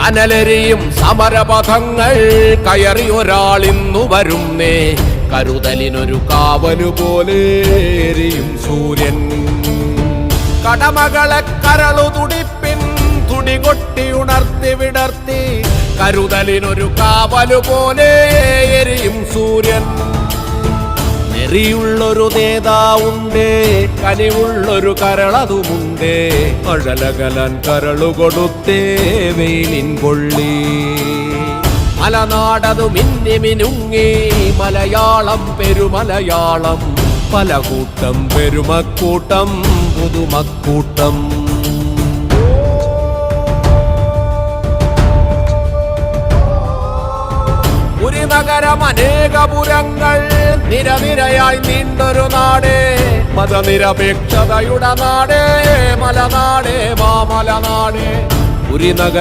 കനലെരിയും സമരപഥങ്ങൾ കയറി ഒരാളിന്നു വരുന്നേ. കരുതലിനൊരു കാവലു പോലെ എരിയും സൂര്യൻ. കടമകളെ കരളു തുടിപ്പിൻ തുടികൊട്ടി ഉണർത്തി വിടർത്തി. കരുതലിനൊരു കാവലു പോലെ എരിയും സൂര്യൻ. നെറിയുള്ളൊരു നേതാവുണ്ടേ, കനിവുള്ളൊരു കരളതുമുണ്ടേ. അഴലകലാൻ കരളു കൊടുത്തേ വെയിലിൻ കൊള്ളി. മലനാടതു മിന്നി മിനുങ്ങി മലയാളം പെരുമലയാളം. പല കൂട്ടം പെരുമക്കൂട്ടം പുതുമക്കൂട്ടം. ഒരു നഗരം അനേകപുരങ്ങൾ നിരനിരയായി നീണ്ടൊരു നാടേ. മതനിരപേക്ഷതയുടെ നാടേ, മലനാടേ മാമലനാടേ. ഒരു നഗരം